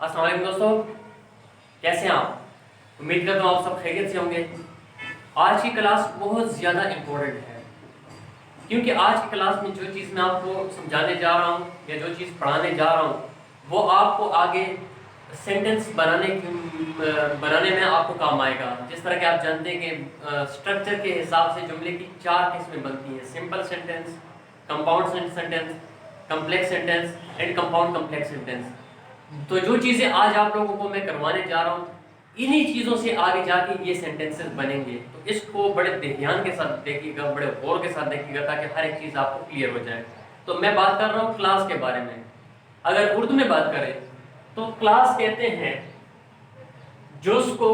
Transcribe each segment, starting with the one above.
السلام علیکم دوستوں، کیسے ہیں آپ؟ امید کرتا ہوں آپ سب خیریت سے ہوں گے۔ آج کی کلاس بہت زیادہ امپورٹنٹ ہے، کیونکہ آج کی کلاس میں جو چیز میں آپ کو سمجھانے جا رہا ہوں یا جو چیز پڑھانے جا رہا ہوں وہ آپ کو آگے سینٹنس بنانے میں آپ کو کام آئے گا۔ جس طرح کہ آپ جانتے ہیں کہ اسٹرکچر کے حساب سے جملے کی 4 قسمیں بنتی ہیں: simple sentence, compound sentence, complex sentence and compound complex sentence. تو جو چیزیں آج آپ لوگوں کو میں کروانے جا رہا ہوں انہی چیزوں سے آگے جا کے یہ سینٹنسز بنیں گے، تو اس کو بڑے دھیان کے ساتھ دیکھیے گا، بڑے غور کے ساتھ دیکھیے گا تاکہ ہر ایک چیز آپ کو کلیئر ہو جائے۔ تو میں بات کر رہا ہوں کلاس کے بارے میں۔ اگر اردو میں بات کریں تو کلاس کہتے ہیں جز کو،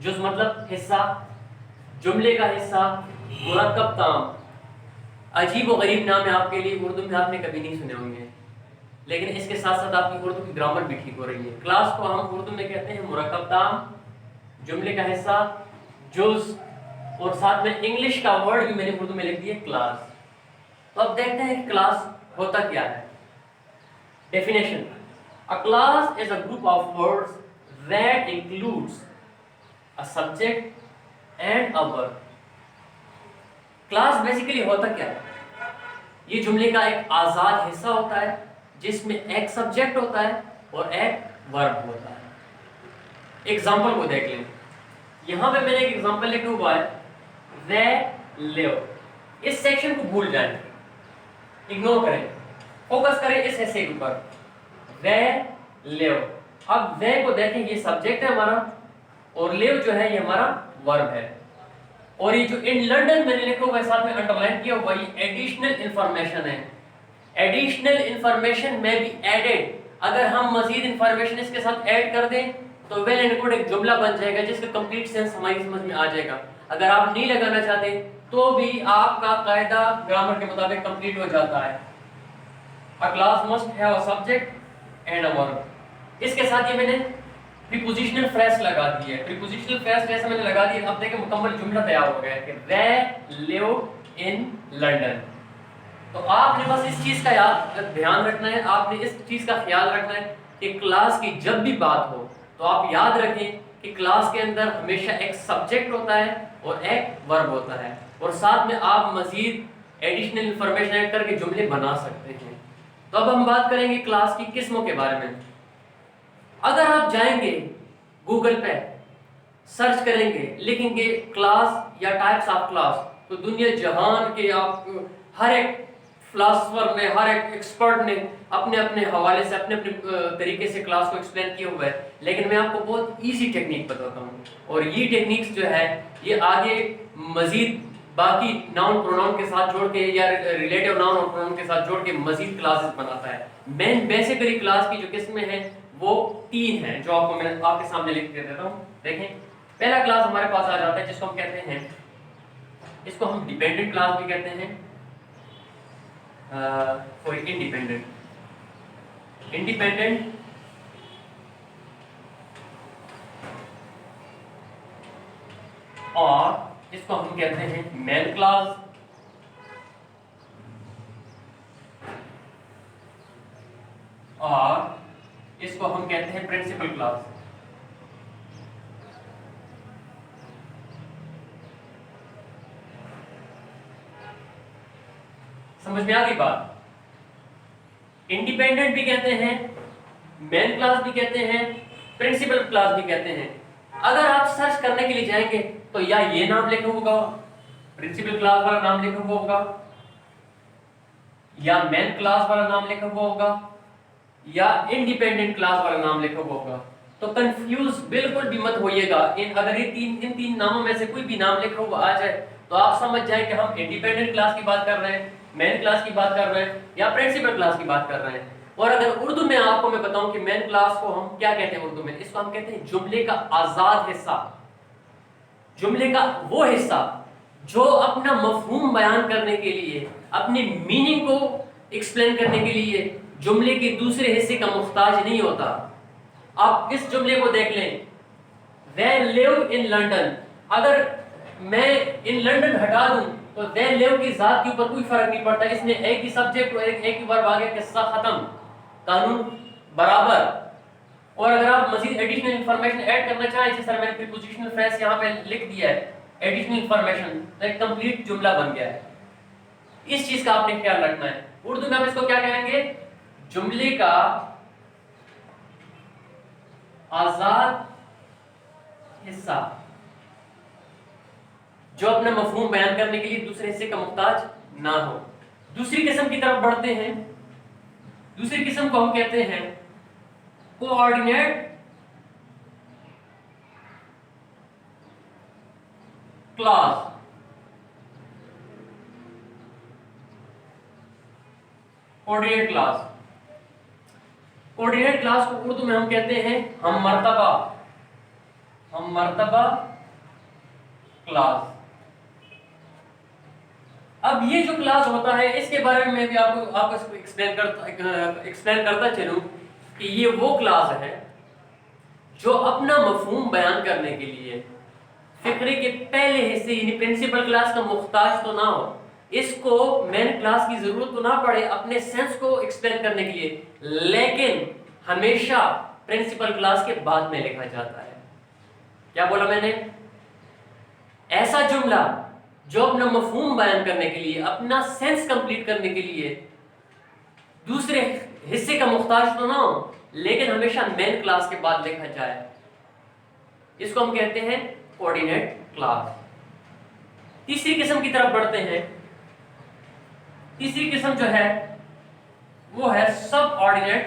جز مطلب حصہ، جملے کا حصہ، مرکب تام۔ عجیب و غریب نام ہے آپ کے لیے، اردو میں آپ نے کبھی نہیں سنے ہوں گے، لیکن اس کے ساتھ ساتھ آپ کی اردو کی گرامر بھی ٹھیک ہو رہی ہے۔ کلاس کو ہم اردو میں کہتے ہیں مرکب تام، جملے کا حصہ، جز، اور ساتھ میں انگلش کا ورڈ بھی میں نے اردو میں لکھ دیا کلاس۔ تو اب دیکھتے ہیں کہ کلاس ہوتا کیا ہے۔ Definition: A class is a group of words that includes a subject and a verb۔ Class basically ہوتا کیا ہے؟ یہ جملے کا ایک آزاد حصہ ہوتا ہے جس میں ایک سبجیکٹ ہوتا ہے اور ایک ورب ہوتا ہے۔ ایگزامپل کو دیکھ لیں، یہاں پہ میں نے ایک ایگزامپل لکھا ہوا ہے they live۔ اس سیکشن کو بھول جائیں، اگنور کریں، فوکس کریں اس حصے کے اوپر۔ they live، اب they کو دیکھیں، یہ سبجیکٹ ہے ہمارا اور live جو ہے یہ ہمارا ورب ہے، اور یہ جو ان لنڈن میں نے لکھا ہوا ہے ساتھ میں انڈر لائن کیا ہوا، یہ ایڈیشنل انفارمیشن ہے۔ ایڈیشنل انفارمیشن میں بھی ایڈڈ، اگر ہم مزید انفارمیشن اس کے ساتھ ایڈ کر دیں تو ویل اینڈ گڈ ایک جملہ بن جائے گا جس کا کمپلیٹ سینس ہماری سمجھ میں آ جائے گا۔ اگر آپ نہیں لگانا چاہتے تو بھی آپ کا قاعدہ گرامر کے مطابق کمپلیٹ ہو جاتا ہے۔ A class must have a subject and a verb۔ اس کے ساتھ یہ میں نے پریپوزیشنل فریز لگا دی ہے۔ پریپوزیشنل فریز جیسے میں نے لگا دی ہے، اب دیکھیں مکمل جملہ تیار ہو گیا ہے کہ they live in London۔ تو آپ نے بس اس چیز کا دھیان رکھنا ہے، آپ نے اس چیز کا خیال رکھنا ہے کہ کلاس کی جب بھی بات ہو تو آپ یاد رکھیں کہ کلاس کے اندر ہمیشہ ایک سبجیکٹ ہوتا ہے اور ایک ورب ہوتا ہے، اور ساتھ میں آپ مزید ایڈیشنل انفارمیشن ایڈ کر کے جملے بنا سکتے ہیں۔ تو اب ہم بات کریں گے کلاس کی قسموں کے بارے میں۔ اگر آپ جائیں گے گوگل پہ سرچ کریں گے، لکھیں گے کلاس یا ٹائپس آف کلاس، تو دنیا جہان کے آپ ہر ایک فلاسفر نے، ہر ایک ایکسپرٹ نے اپنے اپنے حوالے سے اپنے اپنے طریقے سے کلاس کو ایکسپلین کیا ہوا ہے، لیکن میں آپ کو بہت ایزی ٹیکنیک بتاتا ہوں، اور یہ ٹیکنیکس جو ہے یہ آگے مزید باقی ناؤن پروناؤن کے ساتھ جوڑ کے یا ریلیٹیو ناؤن اور پروناؤن کے ساتھ جوڑ کے مزید کلاسز بناتا ہے۔ مین بیسیکلی کلاس کی جو قسمیں ہیں وہ 3 ہیں، جو آپ کو میں آپ کے سامنے لکھ کے دیتا ہوں۔ دیکھیں، پہلا کلاس ہمارے پاس آ جاتا ہے جس کو ہم کہتے ہیں، اس کو ہم ڈیپینڈنٹ کلاس بھی کہتے ہیں، انڈیپینڈنٹ اور اس کو ہم کہتے ہیں مین کلاس، اور اس کو ہم کہتے ہیں پرنسپل کلاس۔ سمجھ میں آ گئی بات؟ انڈیپینڈنٹ بھی کہتے ہیں، مین کلاس بھی کہتے ہیں، پرنسپل کلاس بھی کہتے ہیں۔ اگر آپ سرچ کرنے کے لیے جائیں گے تو یا یہ نام لکھا ہوگا، پرنسپل کلاس والا نام لکھا ہوا ہوگا، یا مین کلاس والا نام لکھا ہوا ہوگا، یا انڈیپینڈنٹ کلاس والا نام لکھا ہوا ہوگا۔ تو کنفیوز بالکل بھی مت ہوئیے گا، اگر ان تین ناموں میں سے کوئی بھی نام لکھا ہوا آ جائے تو آپ سمجھ جائیں کہ ہم انڈیپینڈنٹ کلاس کی بات کر رہے ہیں، مین کلاس کی بات کر رہے ہیں، یا پرنسپل کلاس کی بات کر رہے ہیں۔ اور اگر اردو میں آپ کو میں بتاؤں کہ مین کلاس کو ہم کیا کہتے ہیں اردو میں، اس کو ہم کہتے ہیں جملے کا آزاد حصہ، جملے کا وہ حصہ جو اپنا مفہوم بیان کرنے کے لیے، اپنی میننگ کو ایکسپلین کرنے کے لیے جملے کے دوسرے حصے کا محتاج نہیں ہوتا۔ آپ اس جملے کو دیکھ لیں، they live in London، اگر میں ان لنڈن ہٹا دوں تو they live کی ذات کے اوپر کوئی فرق نہیں پڑتا، اس میں ایک ہی سبجیکٹ اور ایک ہی ورب آ گیا، قصہ ختم، قانون برابر۔ اور اگر ایڈیشنل انفارمیشن ایڈ کرنا چاہیں، جس طرح میں نے پریپوزیشنل فریز یہاں پہ لکھ دیا ہے ایڈیشنل انفارمیشن، تو ایک کمپلیٹ جملہ بن گیا ہے. اس چیز کا آپ نے خیال رکھنا ہے. اردو میں ہم اس کو کیا کہیں گے؟ جملے کا آزاد حصہ جو اپنا مفہوم بیان کرنے کے لیے دوسرے حصے کا محتاج نہ ہو. دوسری قسم کی طرف بڑھتے ہیں. دوسری قسم کو ہم کہتے ہیں coordinate class. Coordinate class, coordinate class کو اردو میں ہم کہتے ہیں ہم مرتبہ، ہم مرتبہ کلاس. اب یہ جو کلاس ہوتا ہے اس کے بارے میں بھی آپ کو ایکسپلین کرتا چلوں کہ یہ وہ کلاس ہے جو اپنا مفہوم بیان کرنے کے لیے فقرے کے پہلے حصے یعنی پرنسپل کلاس کا محتاج تو نہ ہو، اس کو مین کلاس کی ضرورت تو نہ پڑے اپنے سینس کو ایکسپلین کرنے کے لیے، لیکن ہمیشہ پرنسپل کلاس کے بعد میں لکھا جاتا ہے. کیا بولا میں نے؟ ایسا جملہ جو اپنا مفہوم بیان کرنے کے لیے، اپنا سینس کمپلیٹ کرنے کے لیے دوسرے حصے کا محتاج تو نہ ہو لیکن ہمیشہ مین کلاس کے بعد لکھا جائے، اس کو ہم کہتے ہیں کوآرڈینیٹ کلاس. تیسری قسم کی طرف بڑھتے ہیں. تیسری قسم جو ہے وہ ہے سب آرڈینیٹ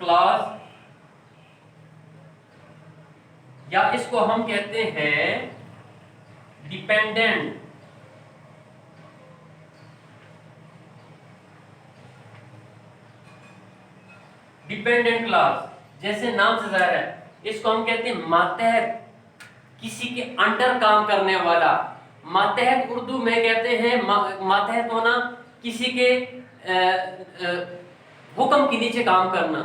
کلاس، یا اس کو ہم کہتے ہیں ڈیپینڈنٹ کلاس. جیسے نام سے ظاہر ہے اس کو ہم کہتے ہیں ماتحت، کسی کے انڈر کام کرنے والا. ماتحت اردو میں کہتے ہیں ماتحت ہونا، کسی کے حکم کے نیچے کام کرنا.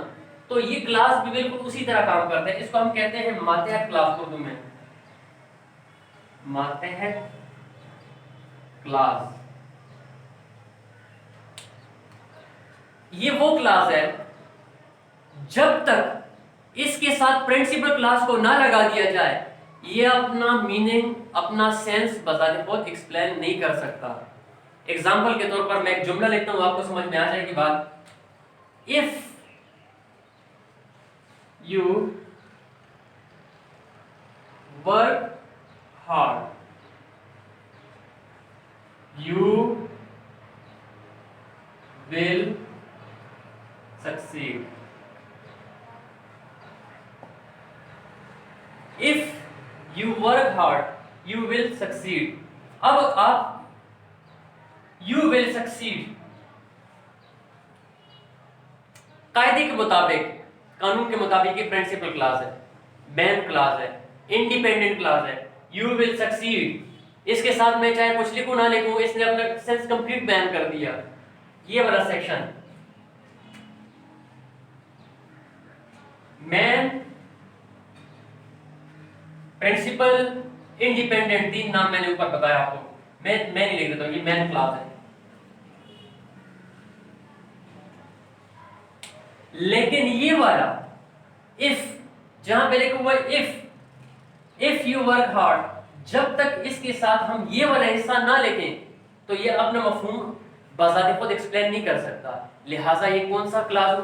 تو یہ کلاس بھی بالکل اسی طرح کام کرتا ہے، اس کو ہم کہتے ہیں ماتحت کلاس. اردو میں ماتحت کلاس یہ وہ کلاس ہے جب تک اس کے ساتھ پرنسپل کلاس کو نہ لگا دیا جائے یہ اپنا میننگ، اپنا سینس بذات خود ایکسپلین نہیں کر سکتا. ایگزامپل کے طور پر میں ایک جملہ لکھتا ہوں، آپ کو سمجھ میں آ جائے گی بات. If you work hard, you will succeed. If you work hard, you will succeed. اب آپ you will succeed قاعدے کے مطابق، قانون کے مطابق یہ پرنسپل کلاس ہے، مین کلاس ہے، انڈیپینڈنٹ کلاس ہے. you will succeed اس کے ساتھ میں چاہے کچھ لکھوں نہ لکھوں اس نے اپنا سینس کمپلیٹ بیان کر دیا. یہ والا سیکشن مین، پرنسپل، انڈیپینڈنٹ، تین نام میں نے اوپر بتایا آپ کو. میں نہیں لکھ دیتا ہوں، یہ مین کلاس ہے. لیکن یہ والا if جہاں پہ لکھا ہوا ہے if you work hard، جب تک اس کے ساتھ ہم یہ والا حصہ نہ لکھیں تو یہ اپنا مفہوم بذات خود ایکسپلین نہیں کر سکتا. لہٰذا یہ کون سا کلاس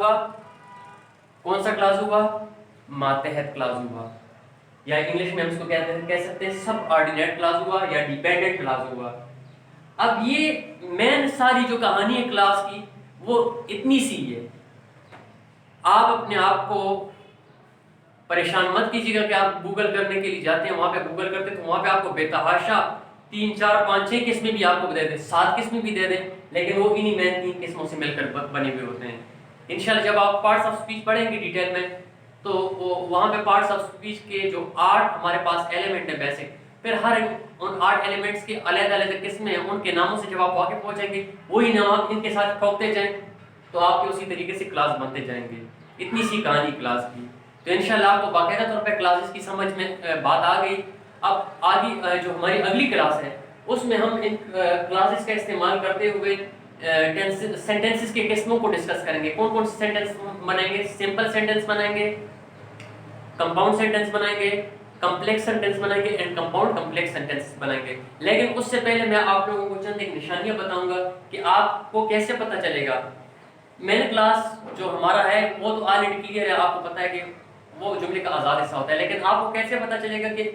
ہوا؟ ماتحت کلاس ہوا، یا انگلش میں ہم اس کو کہہ سکتے ہیں سب آرڈینیٹ کلاس ہوا یا ڈیپینڈنٹ کلاس ہوا. اب یہ مین ساری جو کہانی ہے کلاس کی وہ اتنی سی ہے. آپ اپنے آپ کو پریشان مت کیجیے گا کہ آپ گوگل کرنے کے لیے جاتے ہیں، وہاں پہ گوگل کرتے ہیں تو وہاں پہ آپ کو بے تحاشا 3 4 5 6 قسمیں بھی آپ کو دے دیں، 7 قسمیں بھی دے دیں، لیکن وہ انہی مین 3 قسموں سے مل کر بنے ہوئے ہوتے ہیں. انشاءاللہ جب آپ پارٹس آف اسپیچ پڑھیں گے ڈیٹیل میں تو وہاں پہ پارٹس آف اسپیچ کے جو 8 ہمارے پاس ایلیمنٹ ہیں بیسک، پھر ہر ان 8 ایلیمنٹس کے علیحدہ علیحدہ قسمیں ہیں، ان کے ناموں سے جب آپ واقف ہو جائیں گے وہی نام آپ ان کے ساتھ ٹھوکتے جائیں تو آپ کے اسی طریقے سے کلاس بنتے جائیں گے. اتنی سی کہانی کلاس کی. تو انشاءاللہ آپ کو باقاعدہ طور پہ کلاسز کی سمجھ میں بات آ گئی. اب آگے جو ہماری اگلی کلاس ہے اس میں ہم ان کلاسز کا استعمال کرتے ہوئے سینٹینسز کے قسموں کو ڈسکس کریں گے. کون کون سے سینٹینس بنائیں گے؟ سمپل سینٹینس بنائیں گے, کمپاؤنڈ سینٹینس بنائیں گے, کمپلیکس سینٹینس بنائیں گے اینڈ کمپاؤنڈ کمپلیکس سینٹینس بنائیں گے. لیکن اس سے پہلے میں آپ لوگوں کو چند ایک نشانیاں بتاؤں گا کہ آپ کو کیسے پتہ چلے گا. مین کلاس جو ہمارا ہے وہ تو آلریڈی کلیئر ہے, آپ کو پتہ ہے کہ وہ جملے کا آزاد حصہ ہوتا ہے, لیکن آپ کو کیسے پتہ چلے گا کہ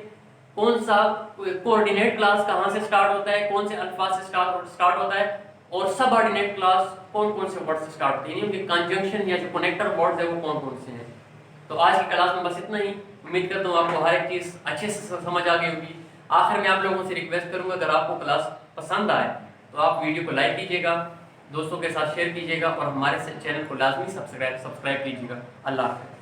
کون سا کوآرڈینیٹ کلاس کہاں سے سٹارٹ ہوتا ہے, کون سے الفاظ سے سٹارٹ ہوتا ہے, اور سب آرڈینیٹ کلاس کون کون سے ورڈ سے سٹارٹ ہوتی ہے, یعنی ان کے کنجنکشن یا جو کنیکٹر ورڈز ہیں وہ کون کون سے ہیں. تو آج کی کلاس میں بس اتنا ہی. امید کرتا ہوں آپ کو ہر ایک چیز اچھے سے سمجھ آ گئی ہوگی. آخر میں آپ لوگوں سے ریکویسٹ کروں گا اگر آپ کو کلاس پسند آئے تو آپ ویڈیو کو لائک کیجیے گا, دوستوں کے ساتھ شیئر کیجیے گا, اور ہمارے چینل کو لازمی سبسکرائب کیجیے گا. اللہ حافظ.